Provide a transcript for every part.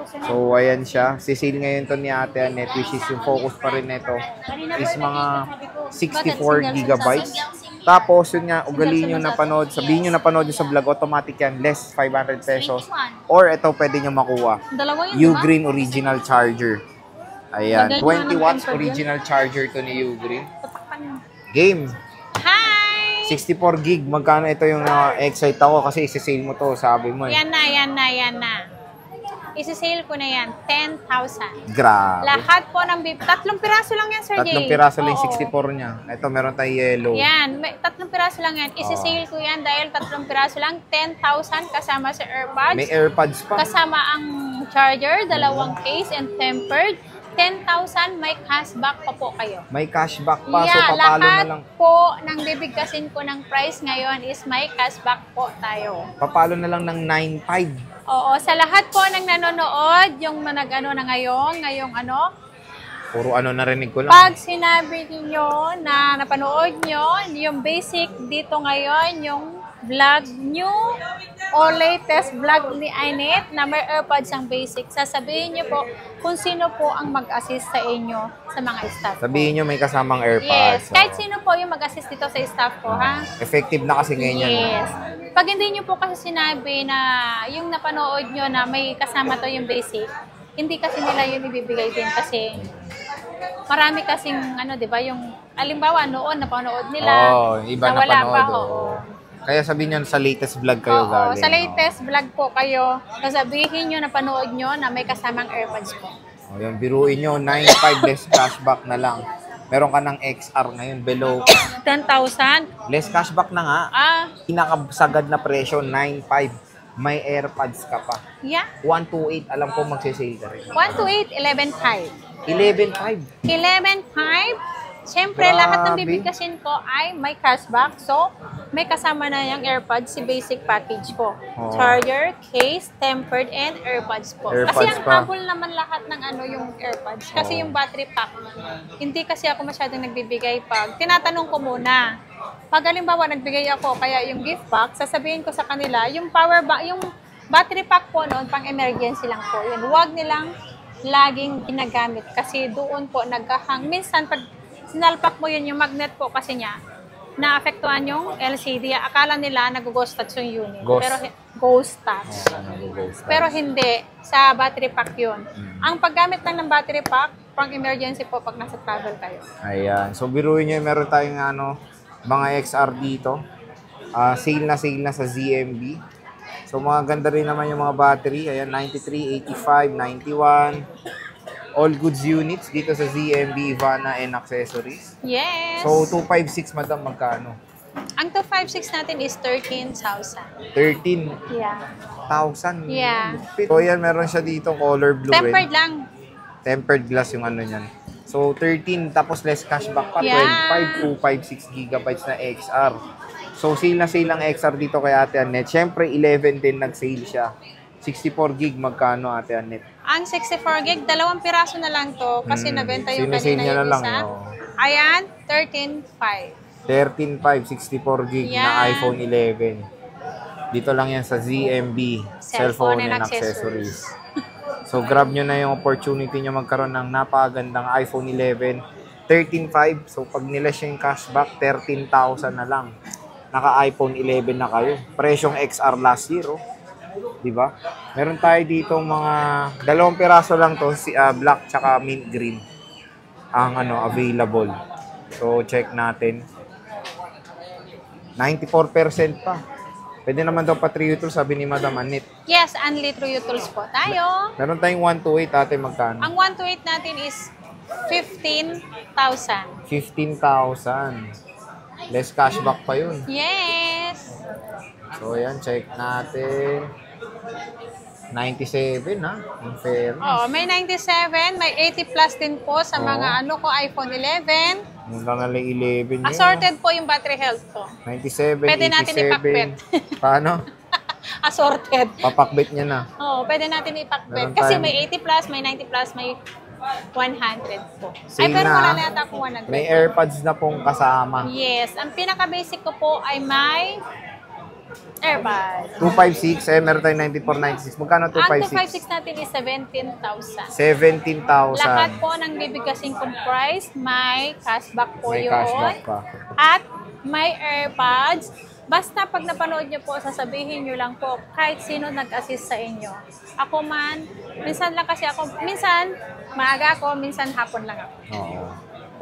So, ayan siya. Sisale ngayon to ni Ate Annette, which is yung focus pa rin nito is mga 64 gigabytes. Tapos, yun nga, ugaliin nyo napanood, sabihin nyo napanood nyo sa vlog, automatic yan, less 500 pesos. Or ito, pwede nyo makuha. Ugreen original charger. Ayan, 20 watts original charger to ni Ugreen. Game. Hi! 64 gig. Magkano ito yung excite ako kasi isi-sale mo to, sabi mo eh. Yan na. Isi-sale ko na yan, 10,000. Grabe. Lahat po ng bib. Tatlong piraso lang yan, Sir Jay. Tatlong piraso lang yung 64 niya. Ito, meron tayong yellow. Yan, tatlong piraso lang yan. Isi-sale ko yan dahil tatlong piraso lang, 10,000 kasama sa AirPods. May AirPods pa. Kasama ang charger, dalawang case and tempered. 10,000, may cashback pa po kayo. May cashback pa, Yeah, so papalo na lahat lang. po ng bibigkasin ko ng price ngayon is may cashback po tayo. Papalo na lang ng 9.5. Oo, sa lahat po ng nanonood, yung nag-ano na ngayong ano, Puro ano narinig ko lang. pag sinabi niyo na napanood nyo, yung basic dito ngayon, yung vlog nyo o latest vlog ni Annette na may AirPods ang basic, sasabihin nyo po kung sino po ang mag-assist sa inyo sa mga staff. Sabihin nyo may kasamang AirPods. Yes, kahit sino po yung mag-assist dito sa staff ko, ha? Effective na kasi ngayon yan. Yes. Pag hindi nyo po kasi sinabi na yung napanood nyo na may kasama to yung basic, hindi kasi nila yun ibibigay din kasi marami kasing ano, 'di ba, yung alimbawa noon napanood nila. Iba na wala panood. pa, Oo. Kaya sabihin nyo sa latest vlog kayo Oo, galing. sa latest vlog po kayo, sasabihin nyo na panood nyo na may kasamang AirPods po. Oh, yung biruin nyo, 9.5 less cashback na lang. Meron ka ng XR ngayon below 10,000? less cashback na nga. Pinakasagad na presyo, 9.5. May AirPods ka pa. Yeah. 128, alam ko magsisale ka rin. 128, 11,500. 11.5. 11,500. Siyempre, Grabe. lahat ng bibigkasin ko ay may cashback. So, may kasama na yung AirPods, si basic package ko. Oh. Charger, case, tempered, and AirPods po. AirPods kasi ang pa. habol naman lahat ng ano yung AirPods. Kasi yung battery pack, hindi kasi ako masyadong nagbibigay pag tinatanong ko muna. Pag halimbawa nagbigay ako, kaya yung gift pack, sasabihin ko sa kanila, yung power bank, yung battery pack po noon, pang emergency lang po. Yun, huwag nilang laging ginagamit kasi doon po nagkahang. Minsan, pag sinalpak mo yun, yung magnet po kasi niya, naapektuhan yung LCD. Akala nila nag-ghost touch yung unit. Ghost. Pero ghost touch. Pero hindi. Sa battery pack yun. Ang paggamit lang ng battery pack, pang emergency po pag nasa travel kayo. Ayan. So, biruin nyo, meron tayong mga XR dito. Sale na sa ZMB. So, mga ganda rin naman yung mga battery. Ayan, 93, 85, 91. All goods units dito sa ZMB, Ivana, and accessories. Yes. So, 256, madam, magkano? Ang 256 natin is 13,000. 13,000. Yeah. Yeah. So, ayan, meron siya dito, color blue Tempered red. lang. Tempered glass yung ano niyan. So, 13, tapos less cashback pa, Yeah. 12,526 gigabytes na XR. So, sale na sale ang XR dito kay Ate Annette. Siyempre, 11 din nag-sale siya. 64 gig, magkano Ate Annette? Ang 64 gig, dalawang piraso na lang to kasi nabenta yung Sinisale kanina niya na yung lang, isa. no? Ayan, 13,500. 13.5, 64 gig na Yan. iPhone 11. Dito lang yan sa ZMB, Cellphone and Accessories. So, grab nyo na yung opportunity nyo magkaroon ng napakagandang iPhone 11. 13.5, so pag nilash yung cashback, 13,000 na lang. Naka-iPhone 11 na kayo. Presyong XR last year, oh. Diba? Meron tayo dito mga dalawang piraso lang to, black tsaka mint green ang available. So check natin. 94% pa. Pwede naman daw pa 3 tools, sabi ni Madam Annette. Yes, only True Tools po tayo. Meron tayong 128, ate, magkano? Ang 128 natin is 15,000. 15,000. Less cashback pa yun. Yes. So ayan, check natin. 97, ha? In fairness. Oh, may 97, may 80 plus din po sa mga iPhone 11. Yung lang nalang 11 yun. Assorted po yung battery health ko. 97, Pwede natin 87. ipakbet. Paano? Assorted. Papakbet niya na. Oh, pwede natin ipakbet. Meron Kasi tayong- may 80 plus, may 90 plus, may 100 po. Sale Pero na. wala na yata akong 100. May AirPods na pong kasama. Yes. Ang pinaka-basic ko po ay may AirPods. 256, meron tayong 9496. Magkano Ang 256? 256 natin is 17,000. 17,000. Lahat po ng bibigkasin kong price, may cashback po May yun. cashback pa. At may AirPods. Basta pag napanood nyo po, sasabihin nyo lang po kahit sino nag-assist sa inyo. Ako man, minsan lang kasi ako, minsan maaga ako, minsan hapon lang ako. Oo.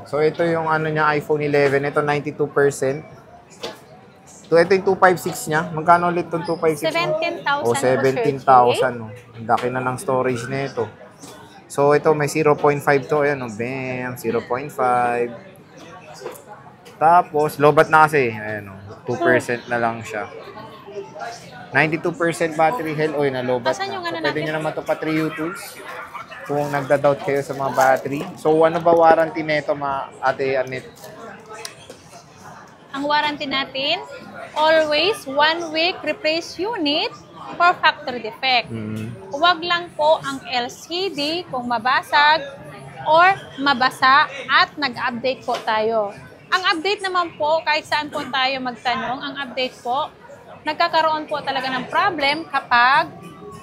So, ito yung ano niya, iPhone 11. Ito, 92%. So, ito yung 256 niya. Magkano ulit itong 256? 17,000 O, 17,000. No? Ang laki na ng storage na ito. So, ito may 0.5 to. Ayan, oh, bam, 0.5. Tapos, lobat na kasi. Ayan, oh, 2% na lang siya. 92% battery health. Oy, na-lobat Asan na. yung So, ano pwede natin? nyo naman ito pa 3 tools. Kung nagda-doubt kayo sa mga battery. So, ano ba warranty nito, Ate Anet? Ang warranty natin, always 1 week replace unit for factory defect. Huwag lang po ang LCD kung mabasag or mabasa at nag-update po tayo. Ang update naman po, kahit saan po tayo magtanong, ang update po, nagkakaroon po talaga ng problem kapag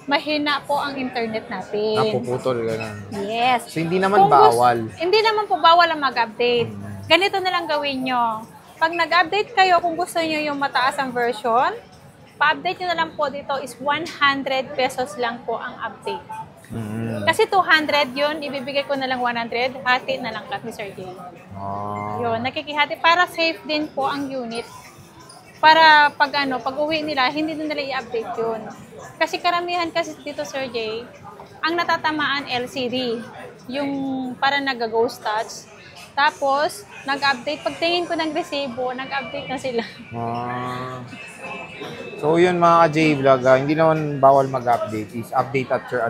mahina po ang internet natin. Napuputol, gano'n. Yes. So, hindi naman bawal. Hindi naman po bawal ang mag-update. Ganito na lang gawin nyo. Pag nag-update kayo, kung gusto nyo yung mataas ang version, pa-update nyo na lang po dito is 100 pesos lang po ang update. Kasi 200 yun, ibibigay ko na lang 100, hati na lang kami, Sir Jay. Yun, nakikihati para safe din po ang unit. Para pag uwi nila, hindi din nila i-update yun. Kasi karamihan kasi dito, Sir Jay, ang natatamaan LCD. Yung para nag-ghost touch. Tapos, nag-update. Pagtingin ko ng resibo, nag-update na sila. So, yun mga ka-J-Vlog, hindi naman bawal mag-update. Is update at your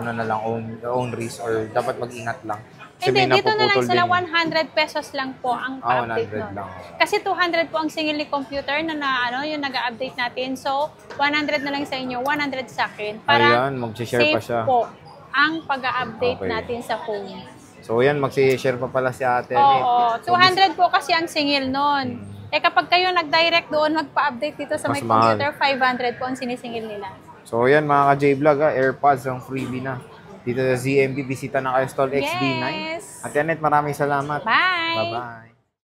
own risk or dapat mag-ingat lang. Hindi, dito na lang napuputol sila din. 100 pesos lang po ang pa-update 100 nun. lang. Kasi 200 po ang single ni computer na yung nag-update natin. So, 100 na lang sa inyo, 100 sa akin. Para Ayan, mag-share pa safe siya. po ang pag-update Okay. natin sa phone. So, yan, mag-share pa pala si Ate. Oo, 200 po kasi ang single nun. Eh kapag kayo nag-direct doon, magpa-update dito sa Mas may mahal. computer, 500 po ang sinisingil nila. So, yan mga ka-J-Vlog, AirPods, ang freebie na. Dito sa ZMB, bisita na kayo stall XB9. Yes! Ate Anet, maraming salamat. Bye! Bye-bye.